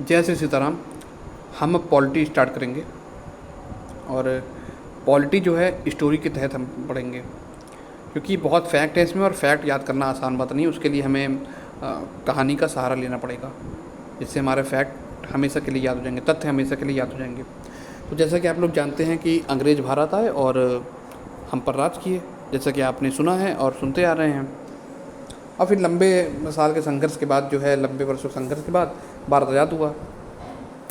जय श्री सीताराम। हम अब पॉलिटी स्टार्ट करेंगे और पॉलिटी जो है स्टोरी के तहत हम पढ़ेंगे, क्योंकि बहुत फैक्ट है इसमें और फैक्ट याद करना आसान बात नहीं है। उसके लिए हमें कहानी का सहारा लेना पड़ेगा, जिससे हमारे फैक्ट हमेशा के लिए याद हो जाएंगे, तथ्य हमेशा के लिए याद हो जाएंगे। तो जैसा कि आप लोग जानते हैं कि अंग्रेज़ भारत आए और हम पर राज किए, जैसा कि आपने सुना है और सुनते आ रहे हैं। और फिर लंबे साल के संघर्ष के बाद जो है, लंबे वर्षों संघर्ष के बाद भारत आज़ाद हुआ।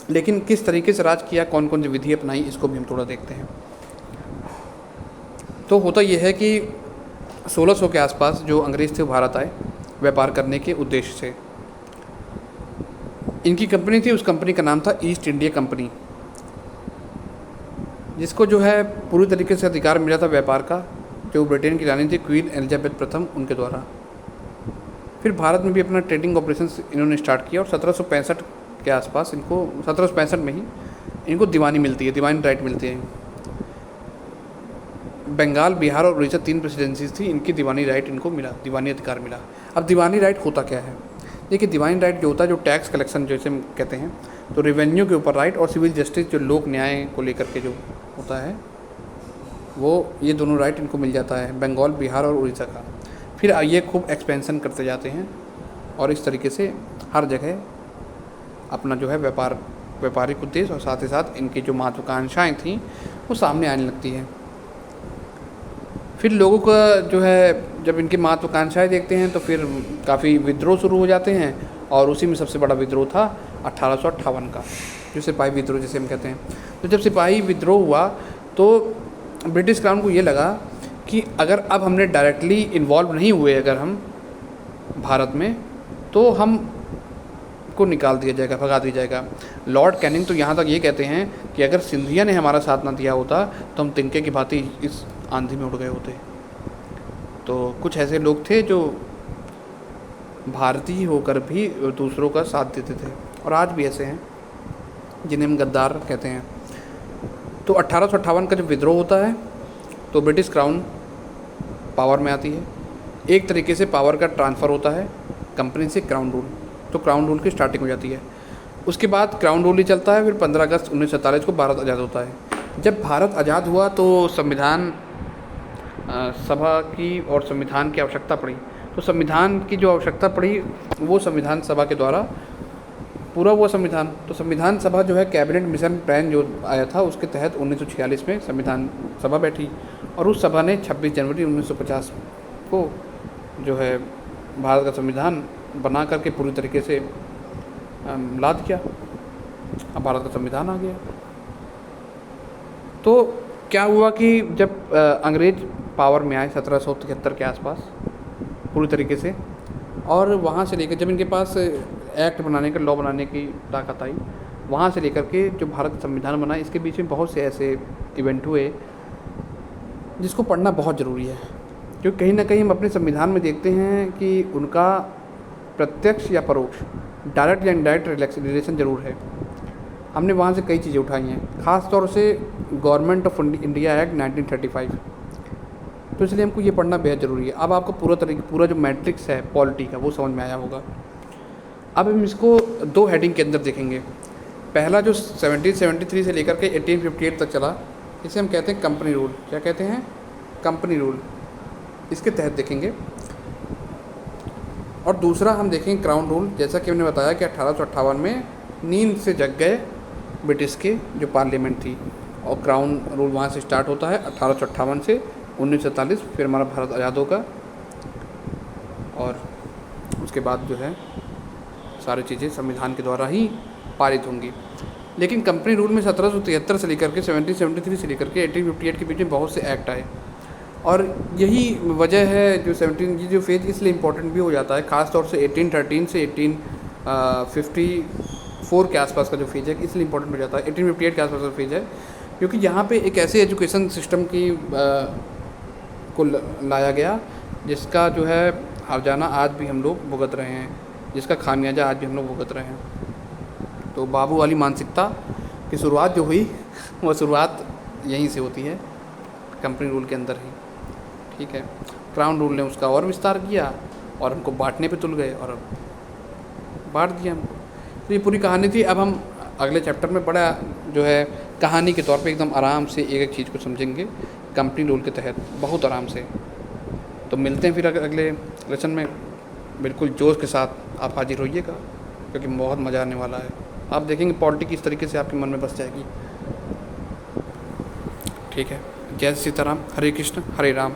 लेकिन किस तरीके से राज किया, कौन कौन सी विधि अपनाई, इसको भी हम थोड़ा देखते हैं। तो होता यह है कि 1600 के आसपास जो अंग्रेज़ थे वो भारत आए व्यापार करने के उद्देश्य से। इनकी कंपनी थी, उस कंपनी का नाम था ईस्ट इंडिया कंपनी, जिसको जो है पूरी तरीके से अधिकार मिला था व्यापार का, जो ब्रिटेन की रानी थी क्वीन एलिजाबेथ प्रथम, उनके द्वारा। फिर भारत में भी अपना ट्रेडिंग ऑपरेशंस इन्होंने स्टार्ट किया और 1765 के आसपास इनको 1765 में ही इनको दीवानी मिलती है, दीवानी राइट मिलती है। बंगाल, बिहार और उड़ीसा 3 प्रेसिडेंसीज थी, इनकी दीवानी राइट इनको मिला, दीवानी अधिकार मिला। अब दीवानी राइट होता क्या है? देखिए, दीवानी राइट जो होता है, जो टैक्स कलेक्शन जैसे हम कहते हैं, तो रेवेन्यू के ऊपर राइट, और सिविल जस्टिस जो लोक न्याय को लेकर के जो होता है, वो ये दोनों राइट इनको मिल जाता है, बंगाल, बिहार और उड़ीसा का। फिर ये खूब एक्सपेंशन करते जाते हैं और इस तरीके से हर जगह अपना जो है व्यापारिक उद्देश्य और साथ ही साथ इनकी जो महत्वाकांक्षाएँ थीं वो सामने आने लगती हैं। फिर लोगों का जो है, जब इनकी महत्वाकांक्षाएँ देखते हैं तो फिर काफ़ी विद्रोह शुरू हो जाते हैं, और उसी में सबसे बड़ा विद्रोह था 1858 का, जो सिपाही विद्रोह जिसे हम कहते हैं। तो जब सिपाही विद्रोह हुआ तो ब्रिटिश क्राउन को ये लगा कि अगर अब हमने डायरेक्टली इन्वॉल्व नहीं हुए अगर हम भारत में, तो हम को निकाल दिया जाएगा, भगा दिया जाएगा। लॉर्ड कैनिंग तो यहाँ तक ये कहते हैं कि अगर सिंधिया ने हमारा साथ ना दिया होता तो हम तिनके की भांति इस आंधी में उड़ गए होते। तो कुछ ऐसे लोग थे जो भारतीय होकर भी दूसरों का साथ देते थे, और आज भी ऐसे हैं जिन्हें हम गद्दार कहते हैं। तो 1858 का जब विद्रोह होता है तो ब्रिटिश क्राउन पावर में आती है। एक तरीके से पावर का ट्रांसफ़र होता है कंपनी से क्राउन रूल, तो क्राउन रूल की स्टार्टिंग हो जाती है। उसके बाद क्राउन रूल ही चलता है। फिर 15 अगस्त 1947 को भारत आज़ाद होता है। जब भारत आज़ाद हुआ तो संविधान सभा की और संविधान की आवश्यकता पड़ी। तो संविधान की जो आवश्यकता पड़ी वो संविधान सभा के द्वारा पूरा हुआ संविधान। तो संविधान सभा जो है, कैबिनेट मिशन प्लान जो आया था, उसके तहत 1946 में संविधान सभा बैठी, और उस सभा ने 26 जनवरी 1950 को जो है भारत का संविधान बना करके पूरी तरीके से ला दिया। अब भारत का संविधान आ गया। तो क्या हुआ कि जब अंग्रेज पावर में आए 1773 के आसपास पूरी तरीके से, और वहाँ से लेकर जब इनके पास एक्ट बनाने का, लॉ बनाने की ताकत आई, वहाँ से लेकर के जो भारत संविधान बना, इसके बीच में बहुत से ऐसे इवेंट हुए जिसको पढ़ना बहुत ज़रूरी है। क्योंकि कहीं ना कहीं हम अपने संविधान में देखते हैं कि उनका प्रत्यक्ष या परोक्ष, डायरेक्ट या इनडायरेक्ट रिलेशन ज़रूर है। हमने वहाँ से कई चीज़ें उठाई हैं, ख़ास तौर से गवर्नमेंट ऑफ इंडिया एक्ट 1935। तो इसलिए हमको ये पढ़ना बेहद ज़रूरी है। अब आपको पूरा जो मैट्रिक्स है पॉलिटी का वो समझ में आया होगा। अब हम इसको 2 हेडिंग के अंदर देखेंगे। पहला जो 1773 से लेकर के 1858 तक चला, इसे हम कहते हैं कंपनी रूल। क्या कहते हैं? Company rule. इसके तहत देखेंगे। और दूसरा हम देखेंगे क्राउन रूल। जैसा कि हमने बताया कि 1858 में नींद से जग गए ब्रिटिश के जो पार्लियामेंट थी, और क्राउन रूल वहाँ से स्टार्ट होता है 1858 से 1947। फिर हमारा भारत आज़ाद होगा, और उसके बाद जो है सारी चीज़ें संविधान के द्वारा ही पारित होंगी। लेकिन कंपनी रूल में 1773 से लेकर के 1773 से लेकर के 1858 के बीच में बहुत से एक्ट आए, और यही वजह है जो 17 ये जो फेज इसलिए इम्पोर्टेंट भी हो जाता है, ख़ास तौर से 1813 से 1854 के आसपास का जो फेज है, इसलिए इम्पोर्टेंट हो जाता है। 1858 के आसपास का फेज है, क्योंकि यहाँ पे एक ऐसे एजुकेशन सिस्टम की को लाया गया जिसका जो है हर्जाना आज भी हम लोग भुगत रहे हैं, जिसका खामियाजा आज भी हम लोग भुगत रहे हैं। तो बाबू वाली मानसिकता की शुरुआत जो हुई, वह शुरुआत यहीं से होती है, कंपनी रूल के अंदर ही। ठीक है, क्राउन रूल ने उसका और विस्तार किया और हमको बांटने पे तुल गए और बांट दिया हमको। तो ये पूरी कहानी थी। अब हम अगले चैप्टर में बड़ा जो है कहानी के तौर पे एकदम आराम से एक एक चीज़ को समझेंगे कंपनी रूल के तहत, बहुत आराम से। तो मिलते हैं फिर अगले लेसन में। बिल्कुल जोश के साथ आप हाजिर होइएगा, क्योंकि बहुत मज़ा आने वाला है। आप देखेंगे पॉलिटिक्स किस तरीके से आपके मन में बस जाएगी। ठीक है, जय सीताराम, हरे कृष्ण हरे राम।